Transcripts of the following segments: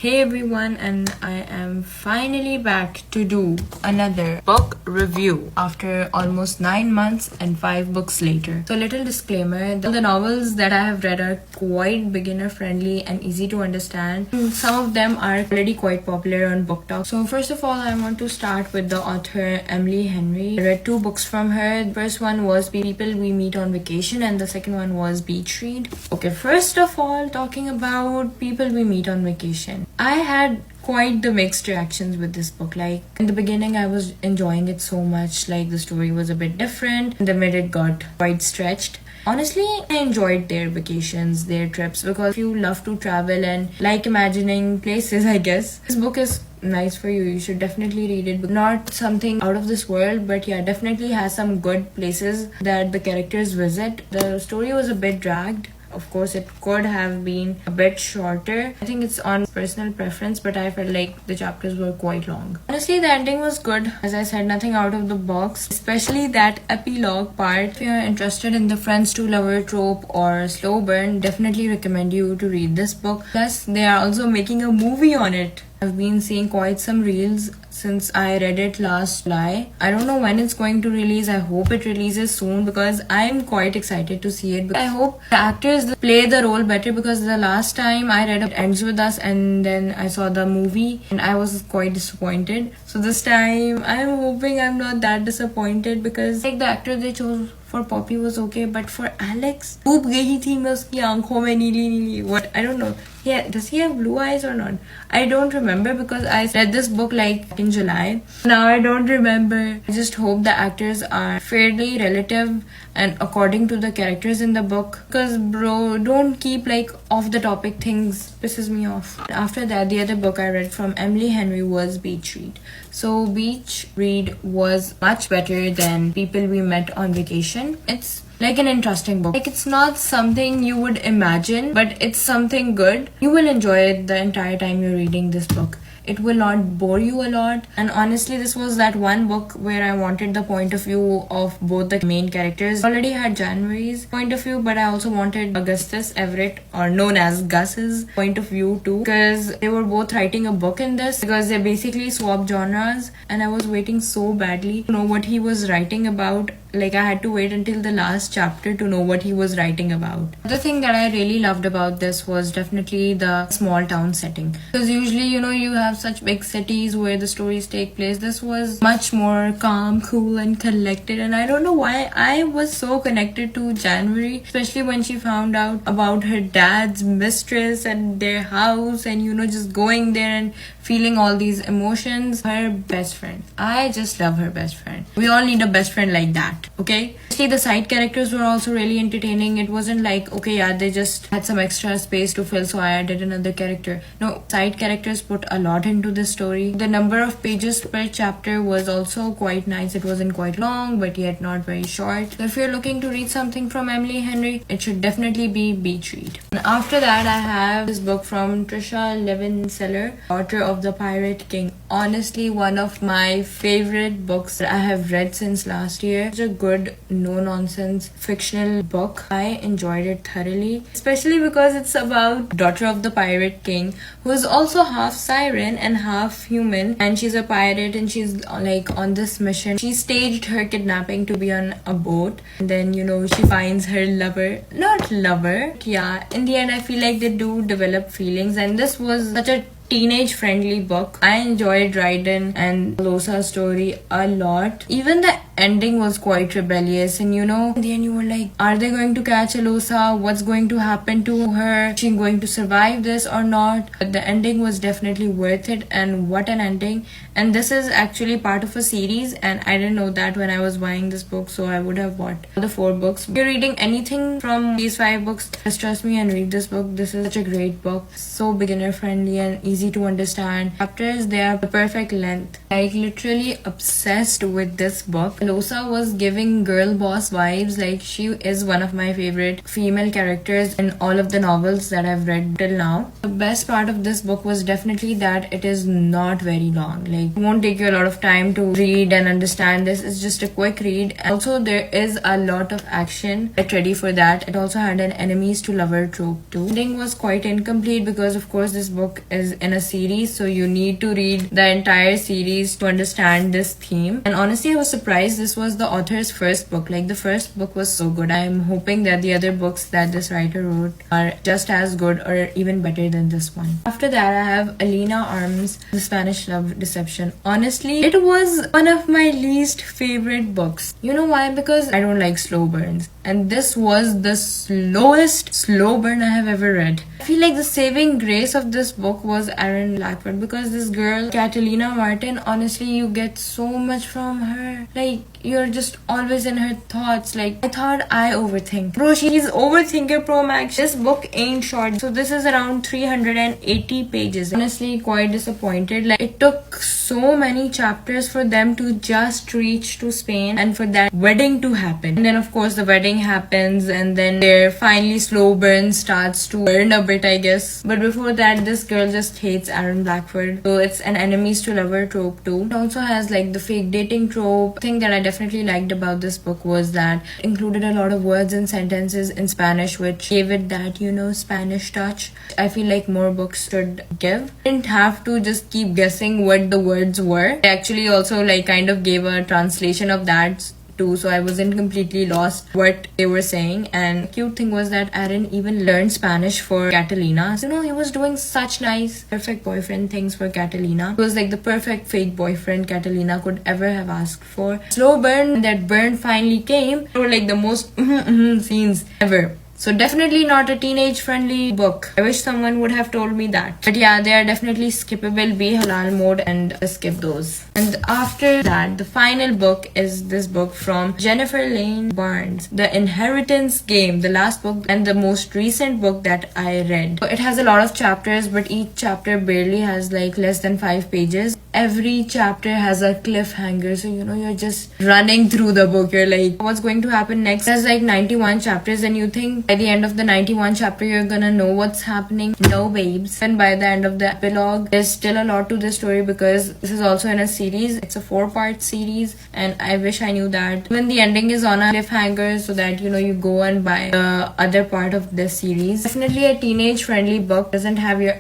Hey everyone, and I am finally back to do another book review after almost 9 months and 5 books later. So, little disclaimer, the novels that I have read are quite beginner friendly and easy to understand. Some of them are already quite popular on BookTok. So, first of all, I want to start with the author Emily Henry. I read 2 books from her. The first one was People We Meet on Vacation, and the second one was Beach Read. Okay, first of all, talking about People We Meet on Vacation. I had quite the mixed reactions with this book. Like, in the beginning, I was enjoying it so much. Like, the story was a bit different. In the mid, it got quite stretched. Honestly, I enjoyed their vacations, their trips, because if you love to travel and like imagining places, I guess this book is nice for you. You should definitely read it. Not something out of this world, but yeah, definitely has some good places that the characters visit. The story was a bit dragged. Of course, it could have been a bit shorter. I think it's on personal preference, but I felt like the chapters were quite long. Honestly, the ending was good. As I said, nothing out of the box, especially that epilogue part. If you're interested in the friends to lover trope or slow burn, definitely recommend you to read this book. Plus, they are also making a movie on it. I've been seeing quite some reels since I read it last July. I don't know when it's going to release. I hope it releases soon because I'm quite excited to see it. I hope the actors play the role better, because the last time I read It Ends With Us and then I saw the movie and I was quite disappointed. So this time I'm hoping I'm not that disappointed, because like the actor they chose for Poppy was okay, but for Alex, डूब गई थी मैं उसकी आंखों में नीली नीली. What? I don't know. Yeah, does he have blue eyes or not? I don't remember because I read this book like in July. Now I don't remember. I just hope the actors are fairly relative and according to the characters in the book. Because bro, don't keep like off the topic things. Pisses me off. After that, the other book I read from Emily Henry was Beach Read. So Beach Read was much better than People We Met on Vacation. It's like an interesting book. Like, it's not something you would imagine, but it's something good. You will enjoy it the entire time you're reading this book. It will not bore you a lot. And honestly, this was that one book where I wanted the point of view of both the main characters. I already had January's point of view, but I also wanted Augustus Everett, or known as Gus's, point of view too, because they were both writing a book in this, because they basically swapped genres, and I was waiting so badly to know what he was writing about. Like, I had to wait until the last chapter to know what he was writing about. The thing that I really loved about this was definitely the small town setting. Because usually, you have such big cities where the stories take place. This was much more calm, cool, and collected. And I don't know why I was so connected to January, especially when she found out about her dad's mistress and their house, and just going there and feeling all these emotions. Her best friend. I just love her best friend. We all need a best friend like that. Okay, see, the side characters were also really entertaining. It wasn't like, okay, yeah, they just had some extra space to fill, so I added another character. No, side characters put a lot into the story. The number of pages per chapter was also quite nice. It wasn't quite long, but yet not very short. So if you're looking to read something from Emily Henry, it should definitely be Beach Read. And after that, I have this book from Trisha Levenseller, author of The Pirate King. Honestly, one of my favorite books that I have read since last year. It's a good, no-nonsense fictional book. I enjoyed it thoroughly, especially because it's about daughter of the Pirate King, who is also half siren and half human, and she's a pirate and she's like on this mission. She staged her kidnapping to be on a boat, and then she finds her lover. Not lover, yeah, in the end I feel like they do develop feelings, and this was such a teenage friendly book. I enjoyed Raiden and Losa's story a lot. Even the ending was quite rebellious, and in the end you were like, are they going to catch Alosa? What's going to happen to her? Is she going to survive this or not? But the ending was definitely worth it, and what an ending. And this is actually part of a series, and I didn't know that when I was buying this book, so I would have bought the 4 books. If you're reading anything from these 5 books, just trust me and read this book. This is such a great book. So beginner friendly and easy to understand. Chapters, they are the perfect length. Like, literally obsessed with this book. Alosa was giving girl boss vibes. Like, she is one of my favorite female characters in all of the novels that I've read till now. The best part of this book was definitely that it is not very long. Like, it won't take you a lot of time to read and understand this. It's just a quick read. Also, there is a lot of action. Get ready for that. It also had an enemies to lover trope too. The ending was quite incomplete because of course this book is in a series, so you need to read the entire series to understand this theme. And honestly, I was surprised this was the author's first book. Like, the first book was so good. I'm hoping that the other books that this writer wrote are just as good or even better than this one. After that, I have Alina Arms, The Spanish Love Deception. Honestly, it was one of my least favorite books. You know why? Because I don't like slow burns. And this was the slowest slow burn I have ever read. I feel like the saving grace of this book was Aaron Blackwood, because this girl, Catalina Martin, honestly, you get so much from her. Like, you're just always in her thoughts. Like, I thought I overthink. Bro, she's overthinker pro max. This book ain't short. So this is around 380 pages. Honestly, quite disappointed. Like, it took so many chapters for them to just reach to Spain and for that wedding to happen. And then of course the wedding happens, and then their finally slow burn starts to burn a bit, I guess. But before that, this girl just hates Aaron Blackwood. So it's an enemies to lover trope too. It also has like the fake dating trope. The thing that I definitely liked about this book was that it included a lot of words and sentences in Spanish, which gave it that, you know, Spanish touch. I feel like more books should give. I didn't have to just keep guessing what the words were. I actually also like kind of gave a translation of that too, so I wasn't completely lost what they were saying. And cute thing was that Aaron even learned Spanish for Catalina. So, you know, he was doing such nice perfect boyfriend things for Catalina. It was like the perfect fake boyfriend Catalina could ever have asked for. Slow burn, that burn finally came. They were like the most scenes ever. So definitely not a teenage friendly book. I wish someone would have told me that. But yeah, they are definitely skippable. Be halal mode and skip those. And after that, the final book is this book from Jennifer Lane Barnes, The Inheritance Game, the last book and the most recent book that I read. So it has a lot of chapters, but each chapter barely has like less than 5 pages. Every chapter has a cliffhanger, so you know, you're just running through the book. You're like, what's going to happen next? There's like 91 chapters, and you think by the end of the 91 chapter you're gonna know what's happening. No, babes. And by the end of the epilogue, there's still a lot to the story, because this is also in a series. It's a 4-part series, and I wish I knew that. Even the ending is on a cliffhanger, so that, you know, you go and buy the other part of the series. Definitely a teenage friendly book. Doesn't have your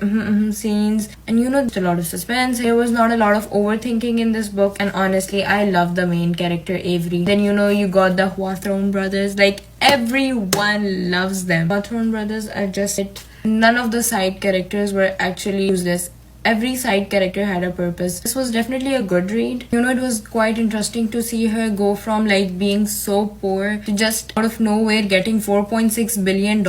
scenes, and you know, there's a lot of suspense. There was not a lot of overthinking in this book, and honestly, I love the main character, Avery. Then, you know, you got the Hawthorne brothers. Like, everyone loves them. Hawthorne brothers are just it. None of the side characters were actually useless. Every side character had a purpose. This was definitely a good read. You know, it was quite interesting to see her go from like being so poor to just out of nowhere getting $4.6 billion.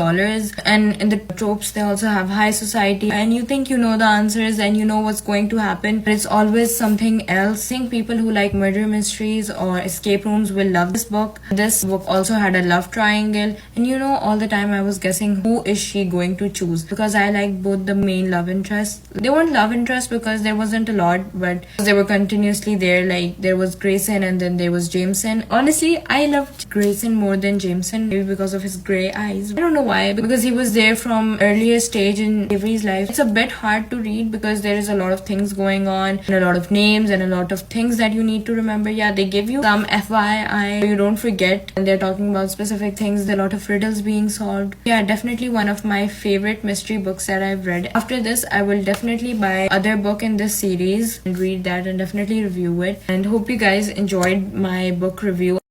And in the tropes, they also have high society, and you think you know the answers and you know what's going to happen, but it's always something else. I think people who like murder mysteries or escape rooms will love this book. This book also had a love triangle, and you know, all the time I was guessing who is she going to choose, because I like both the main love interests. They weren't love interest because there wasn't a lot, but they were continuously there. Like, there was Grayson and then there was Jameson. Honestly, I loved Grayson more than Jameson, maybe because of his gray eyes. I don't know why, because he was there from earlier stage in Avery's life. It's a bit hard to read because there is a lot of things going on and a lot of names and a lot of things that you need to remember. Yeah, they give you some FYI, you don't forget, and they're talking about specific things. There are a lot of riddles being solved. Yeah, definitely one of my favorite mystery books that I've read. After this, I will definitely buy other book in this series and read that and definitely review it. And hope you guys enjoyed my book review.